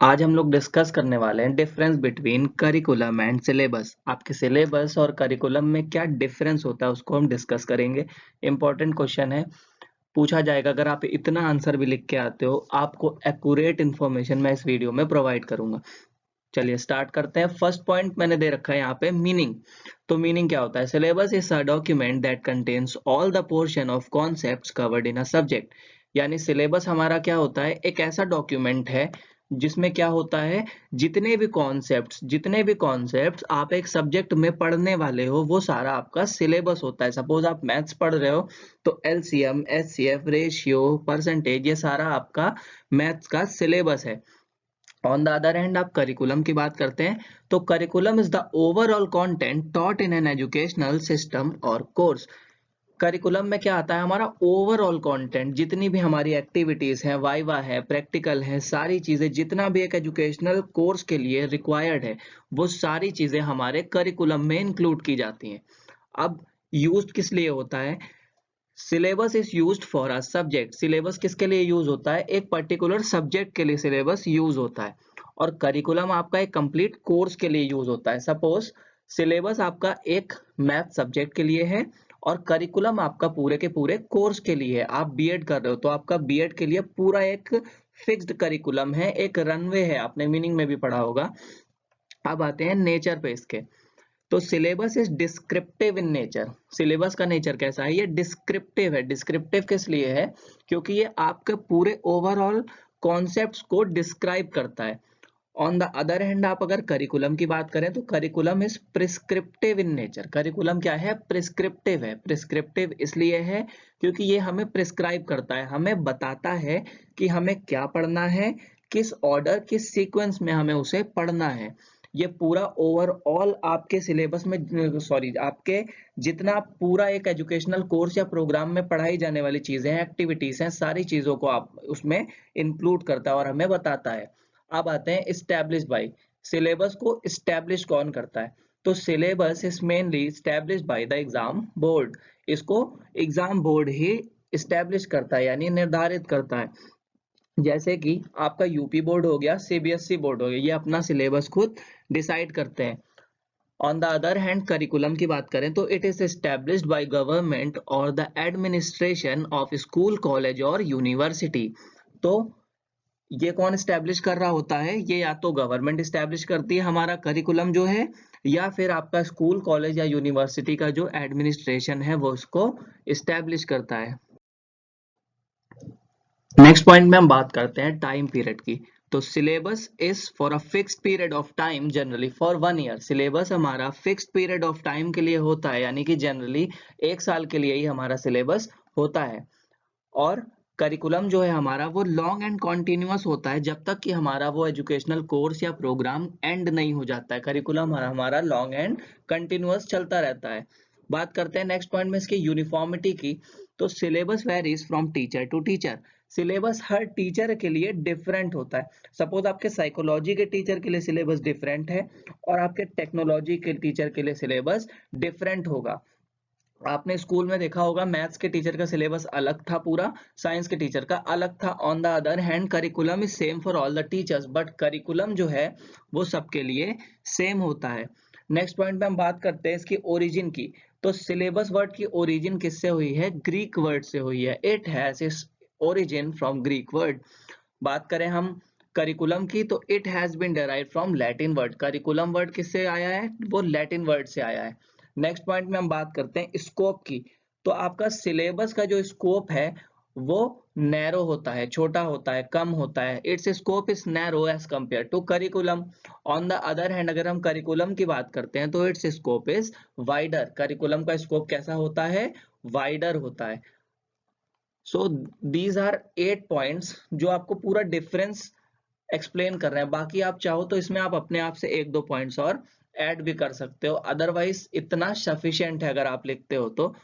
आज हम लोग डिस्कस करने वाले हैं difference between curriculum and syllabus. आपके सिलेबस और करिकुलम में क्या डिफरेंस होता है उसको हम डिस्कस करेंगे। इंपॉर्टेंट क्वेश्चन है, पूछा जाएगा। अगर आप इतना आंसर भी लिख के आते हो, आपको एक्यूरेट इन्फॉर्मेशन मैं इस वीडियो में प्रोवाइड करूंगा। चलिए स्टार्ट करते हैं। फर्स्ट पॉइंट मैंने दे रखा है यहाँ पे मीनिंग। तो मीनिंग क्या होता है? Syllabus is a document that contains all the portion of concepts covered in a subject. यानी सिलेबस हमारा क्या होता है? एक ऐसा डॉक्यूमेंट है जिसमें क्या होता है, जितने भी कॉन्सेप्ट्स आप एक सब्जेक्ट में पढ़ने वाले हो वो सारा आपका सिलेबस होता है। सपोज आप मैथ्स पढ़ रहे हो तो एलसीएम, एचसीएफ, रेशियो, परसेंटेज, ये सारा आपका मैथ्स का सिलेबस है। ऑन द अदर हैंड आप करिकुलम की बात करते हैं तो curriculum is the overall content taught in an educational system और कोर्स। करिकुलम में क्या आता है? हमारा ओवरऑल कंटेंट, जितनी भी हमारी एक्टिविटीज हैं, वाइवा है, प्रैक्टिकल है, सारी चीजें जितना भी एक एजुकेशनल कोर्स के लिए रिक्वायर्ड है वो सारी चीजें हमारे करिकुलम में इंक्लूड की जाती हैं। अब यूज्ड किस लिए होता है? Syllabus is used for a subject. Syllabus किसके लिए यूज होता है? एक पर्टिकुलर सब्जेक्ट के लिए सिलेबस यूज होता है। और करिकुलम आपका एक कंप्लीट कोर्स के लिए यूज होता है। सपोज सिलेबस आपका एक मैथ सब्जेक्ट के लिए है और करिकुलम आपका पूरे के पूरे कोर्स के लिए है। आप बीएड कर रहे हो तो आपका बीएड के लिए पूरा एक फिक्स्ड करिकुलम है, एक रनवे है। आपने मीनिंग में भी पढ़ा होगा। अब आते हैं नेचर पे इसके। तो syllabus is descriptive in nature. Syllabus का नेचर कैसा है? ये डिस्क्रिप्टिव है। डिस्क्रिप्टिव किस लिए है? क्योंकि ये आपके पूरे ओवरऑल कॉन्सेप्ट्स को डिस्क्राइब करता है। ऑन द अदर हैंड आप अगर करिकुलम की बात करें तो curriculum is prescriptive in nature. Curriculum क्या है? प्रिस्क्रिप्टिव है। प्रिस्क्रिप्टिव इसलिए है क्योंकि ये हमें प्रिस्क्राइब करता है, हमें बताता है कि हमें क्या पढ़ना है, किस ऑर्डर, किस सीक्वेंस में हमें उसे पढ़ना है। ये पूरा ओवरऑल आपके सिलेबस में, सॉरी, आपके जितना पूरा एक एजुकेशनल कोर्स या प्रोग्राम में पढ़ाई जाने वाली चीजें हैं, एक्टिविटीज हैं, सारी चीजों को आप उसमें इंक्लूड करता है और हमें बताता है। अब आते हैं इस्टेब्लिश बाय। सिलेबस को इस्टेब्लिश कौन करता है? तो syllabus is mainly establish by the exam board. इसको एग्जाम बोर्ड ही इस्टेब्लिश करता है, यानी निर्धारित करता है। जैसे कि आपका यूपी बोर्ड हो गया, सीबीएसई बोर्ड हो गया, ये अपना सिलेबस खुद डिसाइड करते हैं। On the other hand curriculum की बात करें तो it is established by government और the administration of school, college और यूनिवर्सिटी। तो ये कौन स्टैब्लिश कर रहा होता है? ये या तो गवर्नमेंट स्टैब्लिश करती है हमारा करिकुलम जो है, या फिर आपका स्कूल, कॉलेज या यूनिवर्सिटी का जो एडमिनिस्ट्रेशन है वो इसको स्टैब्लिश करता है। नेक्स्ट पॉइंट में हम बात करते हैं टाइम पीरियड की। तो syllabus is for a fixed period of time, generally for 1 year. Syllabus हमारा फिक्स्ड पीरियड ऑफ टाइम के लिए होता है, यानी कि जनरली 1 साल के लिए ही हमारा सिलेबस होता है। और करिकुलम जो है हमारा वो लॉन्ग एंड कॉन्टिन्यूअस होता है जब तक कि हमारा वो एजुकेशनल कोर्स या प्रोग्राम एंड नहीं हो जाता है। करिकुलम हमारा लॉन्ग एंड कंटिन्यूअस चलता रहता है। बात करते हैं नेक्स्ट पॉइंट में इसकी यूनिफॉर्मिटी की। तो syllabus varies from teacher to teacher. Syllabus हर टीचर के लिए डिफरेंट होता है। सपोज आपके साइकोलॉजी के टीचर के लिए सिलेबस डिफरेंट है और आपके टेक्नोलॉजी के टीचर के लिए सिलेबस डिफरेंट होगा। आपने स्कूल में देखा होगा मैथ्स के टीचर का सिलेबस अलग था पूरा, साइंस के टीचर का अलग था। On the other hand curriculum is same for all the teachers, but curriculum जो है वो सबके लिए सेम होता है। नेक्स्ट पॉइंट पे हम बात करते हैं इसकी ओरिजिन की। तो सिलेबस वर्ड की ओरिजिन किससे हुई है? ग्रीक वर्ड से हुई है। It has its origin from Greek word. बात करें हम करिकुलम की तो it has been derived from Latin word. Curriculum word किससे आया है? वो लैटिन वर्ड से आया है। नेक्स्ट पॉइंट में हम बात करते हैं स्कोप की। तो आपका सिलेबस का जो स्कोप है वो नैरो होता है, छोटा होता है, कम होता है। Its scope is narrow as compare to curriculum. On the other hand अगर हम करिकुलम की बात करते हैं तो its scope is wider. Curriculum का स्कोप कैसा होता है? वाइडर होता है। सो दीज आर 8 पॉइंट्स जो आपको पूरा डिफरेंस एक्सप्लेन कर रहे हैं। बाकी आप चाहो तो इसमें आप अपने आप से 1-2 पॉइंट्स और ऐड भी कर सकते हो, अदरवाइज इतना सफिशिएंट है अगर आप लिखते हो तो।